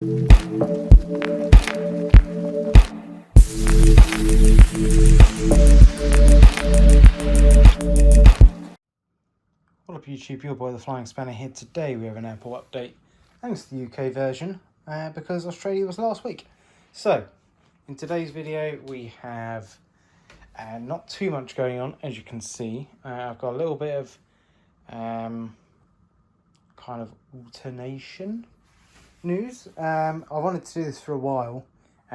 What up YouTube, your boy the Flying Spanner here. Today we have an airport update thanks to the UK version because Australia was last week. So in today's video we have not too much going on, as you can see. I've got a little bit of kind of alternation news. I wanted to do this for a while,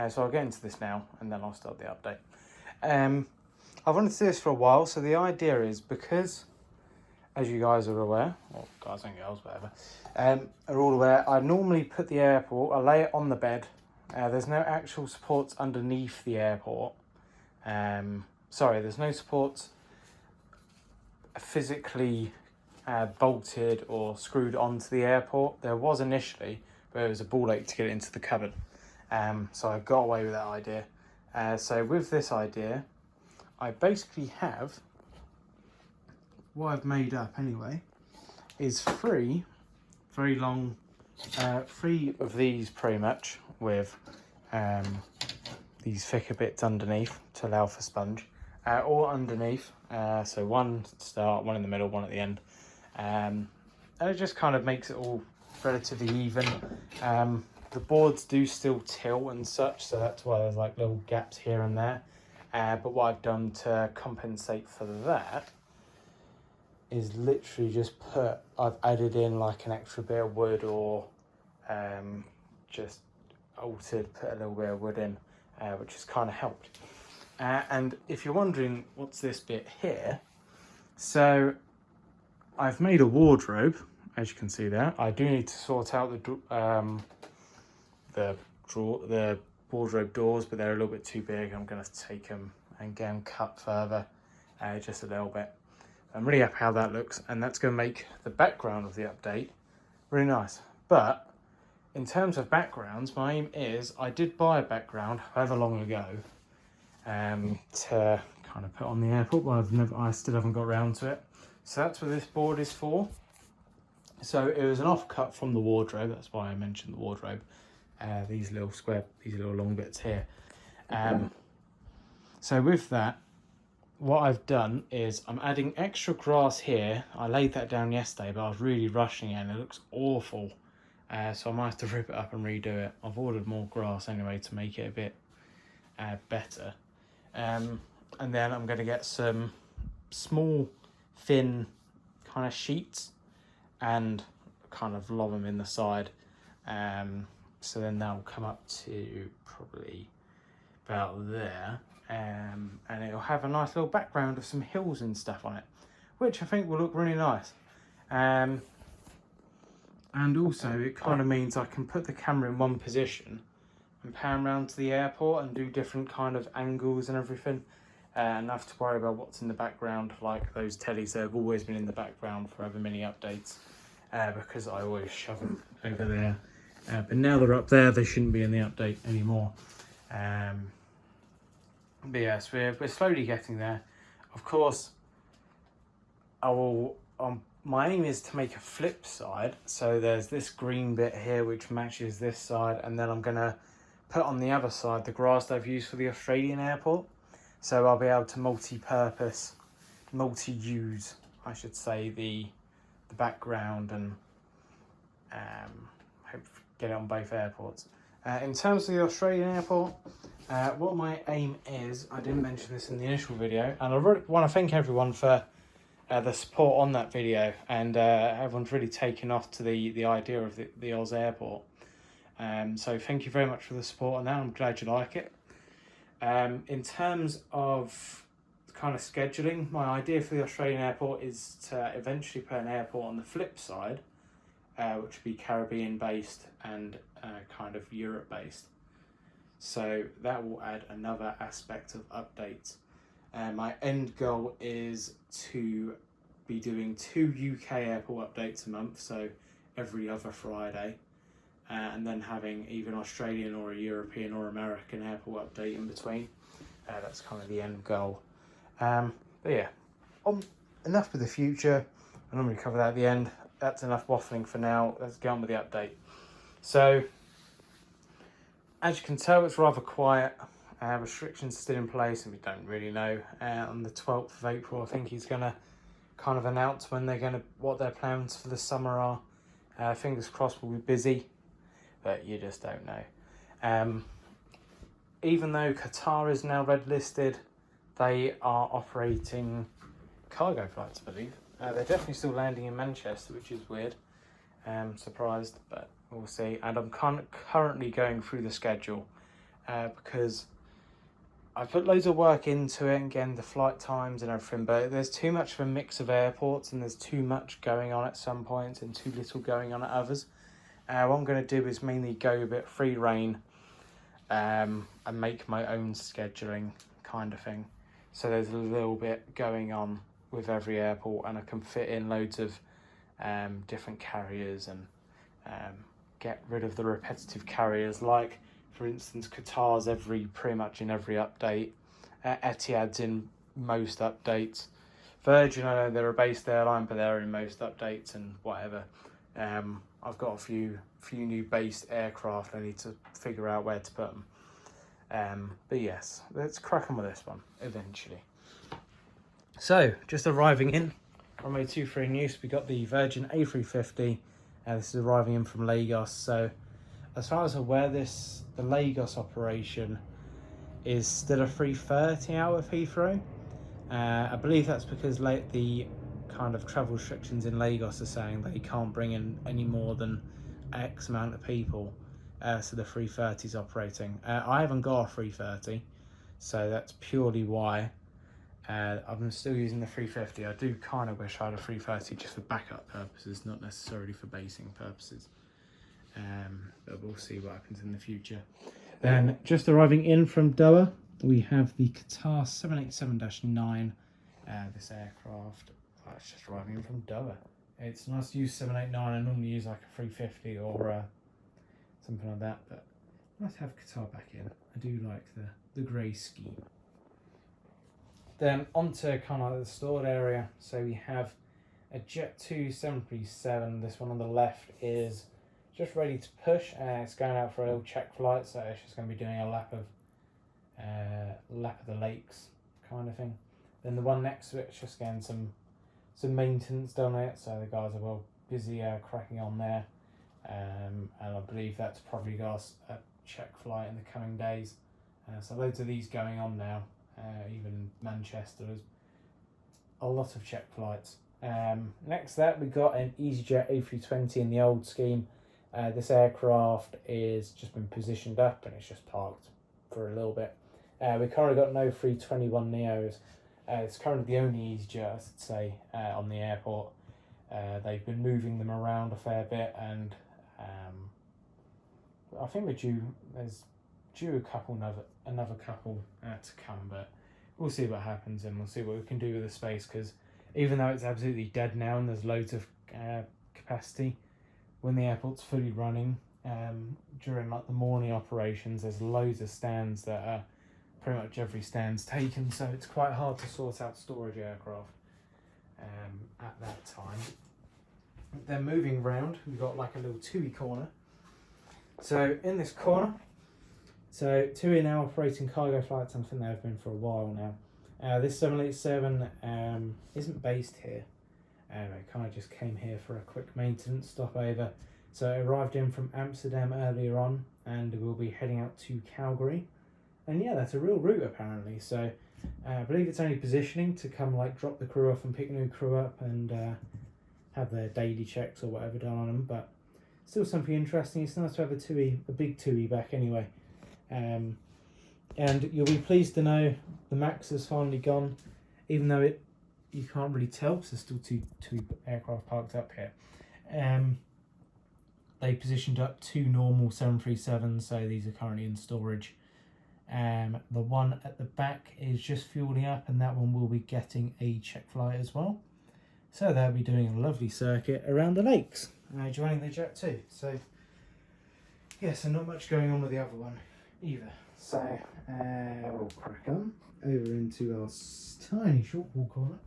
so I'll get into this now and then I'll start the update. I wanted to do this for a while, so the idea is, because as you guys are aware, or guys and girls, whatever, are all aware, I normally put the airport, I lay it on the bed. There's no actual supports underneath the airport. There's no supports physically bolted or screwed onto the airport. There was initially, but it was a ball ache to get it into the cupboard. So I got away with that idea. So with this idea, I basically have, what I've made up anyway, is three very long, three of these pretty much, with these thicker bits underneath to allow for sponge, or underneath, so one to start, one in the middle, one at the end, and it just kind of makes it all relatively even. The boards do still tilt and such, so that's why there's like little gaps here and there, but what I've done to compensate for that is literally just I've added in like an extra bit of wood, or just altered, put a little bit of wood in, which has kind of helped. And if you're wondering what's this bit here, so I've made a wardrobe, as you can see there. I do need to sort out the wardrobe doors, but they're a little bit too big. I'm going to take them and get them cut further, just a little bit. I'm really happy how that looks, and that's going to make the background of the update really nice. But in terms of backgrounds, my aim is, I did buy a background however long ago to kind of put on the airport, but I still haven't got around to it. So that's what this board is for. So it was an offcut from the wardrobe, that's why I mentioned the wardrobe. These little long bits here. So with that, what I've done is I'm adding extra grass here. I laid that down yesterday, but I was really rushing it and it looks awful. So I might have to rip it up and redo it. I've ordered more grass anyway to make it a bit better. And then I'm going to get some small, thin kind of sheets and kind of lob them in the side. So then that will come up to probably about there. And it'll have a nice little background of some hills and stuff on it, which I think will look really nice. And also it kind of means I can put the camera in one position and pan around to the airport and do different kind of angles and everything, and not have to worry about what's in the background, like those tellies that have always been in the background for other mini updates, because I always shove them over there. But now they're up there, they shouldn't be in the update anymore. But yes, we're slowly getting there. Of course, my aim is to make a flip side. So there's this green bit here which matches this side, and then I'm going to put on the other side the grass that I've used for the Australian airport. So I'll be able to multi-use, I should say, the background, and hope get it on both airports. In terms of the Australian airport, what my aim is, I didn't mention this in the initial video, and I really want to thank everyone for the support on that video, and everyone's really taken off to the idea of the Oz airport. So thank you very much for the support on that. I'm glad you like it. In terms of kind of scheduling, my idea for the Australian airport is to eventually put an airport on the flip side, which would be Caribbean based and kind of Europe based. So that will add another aspect of updates. My end goal is to be doing 2 UK airport updates a month, so every other Friday, and then having either an Australian or a European or American airport update in between. That's kind of the end goal. But yeah, enough with the future. I normally cover that at the end. That's enough waffling for now. Let's get on with the update. So As you can tell, it's rather quiet. Restrictions still in place, and we don't really know. On the 12th of April, I think he's going to kind of announce when what their plans for the summer are. Fingers crossed we'll be busy, but you just don't know. Even though Qatar is now red listed, they are operating cargo flights, I believe. They're definitely still landing in Manchester, which is weird. Surprised, but we'll see. And I'm currently going through the schedule because I put loads of work into it and getting the flight times and everything, but there's too much of a mix of airports and there's too much going on at some points and too little going on at others. What I'm going to do is mainly go a bit free reign and make my own scheduling kind of thing. So there's a little bit going on with every airport, and I can fit in loads of different carriers and get rid of the repetitive carriers, like for instance Qatar's pretty much in every update, Etihad's in most updates, Virgin, I know they're a based airline but they're in most updates and whatever. I've got a few new based aircraft I need to figure out where to put them. But yes, let's crack on with this one eventually. So, just arriving in, runway 23 in use, we got the Virgin A350. This is arriving in from Lagos. So, as far as I'm aware, the Lagos operation is still a 3:30 out of Heathrow. I believe that's because the kind of travel restrictions in Lagos are saying they can't bring in any more than X amount of people. So the 3:30 is operating. I haven't got a 3:30, so that's purely why. I'm still using the 350. I do kind of wish I had a 330 just for backup purposes, not necessarily for basing purposes. But we'll see what happens in the future. Then, just arriving in from Doha, we have the Qatar 787-9. This aircraft, it's just arriving in from Doha. It's nice to use 789. I normally use like a 350 or something like that, but nice to have Qatar back in. I do like the grey scheme. Then onto kind of the stored area. So we have a Jet 2 737. This one on the left is just ready to push. It's going out for a little check flight, so it's just going to be doing a lap of the lakes kind of thing. Then the one next to it's just getting some maintenance done on it, so the guys are well busy cracking on there. And I believe that's probably got a check flight in the coming days. So loads of these going on now. Even Manchester, there's a lot of check flights. Next to that, we got an EasyJet A320 in the old scheme. This aircraft is just been positioned up and it's just parked for a little bit. We currently got no 321 Neos. It's currently the only EasyJet, I should say, on the airport. They've been moving them around a fair bit, and I think there's due another couple to come, but we'll see what happens and we'll see what we can do with the space, because even though it's absolutely dead now and there's loads of capacity, when the airport's fully running, during like the morning operations, there's loads of stands that are pretty much every stand's taken, so it's quite hard to sort out storage aircraft at that time. Then moving round, we've got like a little TUI corner. So in this corner, so TUI now operating cargo flights. I think they've been for a while now. This 787 isn't based here. It kind of just came here for a quick maintenance stopover. So it arrived in from Amsterdam earlier on, and we'll be heading out to Calgary. And yeah, that's a real route apparently. So I believe it's only positioning to come like drop the crew off and pick new crew up and have their daily checks or whatever done on them. But still something interesting. It's nice to have a big TUI back anyway. And you'll be pleased to know the Max has finally gone, even though you can't really tell because there's still two aircraft parked up here. They positioned up two normal 737s, so these are currently in storage. The one at the back is just fueling up, and that one will be getting a check flight as well. So they'll be doing a lovely circuit around the lakes, joining the Jet 2. So yeah, so not much going on with the other one either. So we'll crack on over into our tiny short haul corner.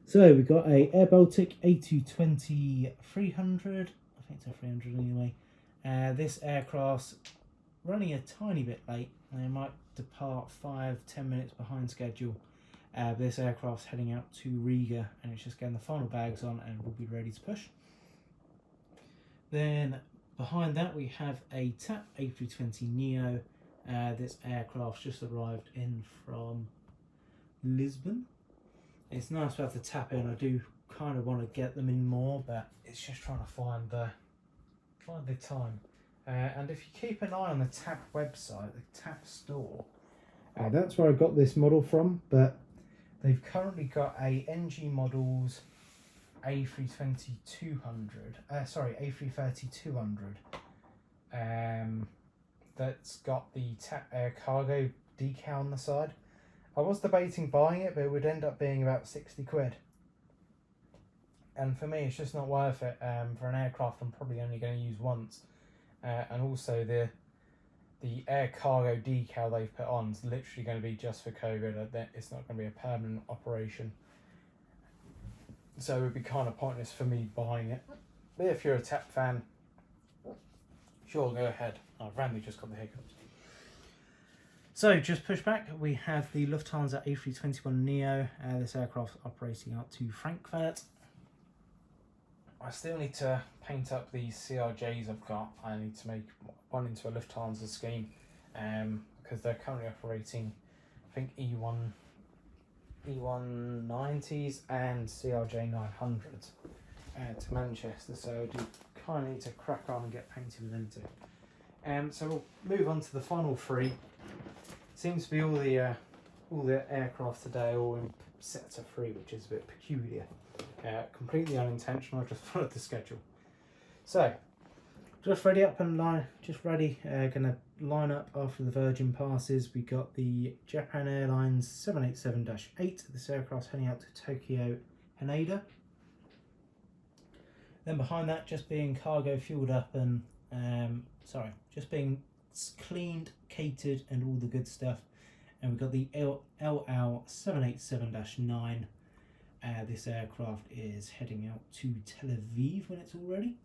So we've got a Air Baltic A220-300, I think it's a 300 anyway, This aircraft's running a tiny bit late. They might depart 5-10 minutes behind schedule. This aircraft's heading out to Riga, and it's just getting the final bags on and we'll be ready to push. Then behind that we have a TAP A320neo. This aircraft's just arrived in from Lisbon. It's nice to have the TAP in. I do kind of want to get them in more, but it's just trying to find the time. And if you keep an eye on the TAP website, the TAP store, that's where I got this model from, but they've currently got a NG Models A330-200, that's got the TAP Air cargo decal on the side. I was debating buying it, but it would end up being about 60 quid. And for me, it's just not worth it for an aircraft I'm probably only going to use once. And also the air cargo decal they've put on is literally going to be just for COVID. It's not going to be a permanent operation. So it would be kind of pointless for me buying it. But if you're a TAP fan, sure, go ahead. I've randomly just got the hiccups. So, just push back, we have the Lufthansa A321neo. This aircraft operating out to Frankfurt. I still need to paint up these CRJs I've got. I need to make one into a Lufthansa scheme because they're currently operating, I think, E190s and CRJ 900s to Manchester. So I do kind of need to crack on and get painted with them too. So we'll move on to the final three. Seems to be all the aircraft today are all in sets of three, which is a bit peculiar. Completely unintentional. I just followed the schedule. So just ready up and line. Just ready. Gonna line up after the Virgin passes. We got the Japan Airlines 787-8. This aircraft's heading out to Tokyo Haneda. Then behind that, just being cargo fueled up and just being cleaned, catered, and all the good stuff. And we've got the LL 787-9. This aircraft is heading out to Tel Aviv when it's all ready.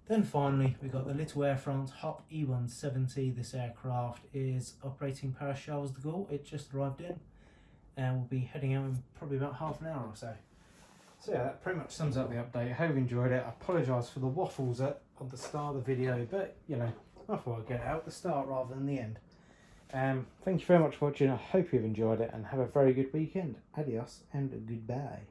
Then finally, we've got the little Air France HOP E170. This aircraft is operating Paris Charles de Gaulle. It just arrived in, and we'll be heading out in probably about half an hour or so. So yeah, that pretty much sums up the update. I hope you enjoyed it. I apologise for the waffles at the start of the video, but you know, I thought I'd get it out at the start rather than the end. Thank you very much for watching. I hope you've enjoyed it and have a very good weekend. Adios and goodbye.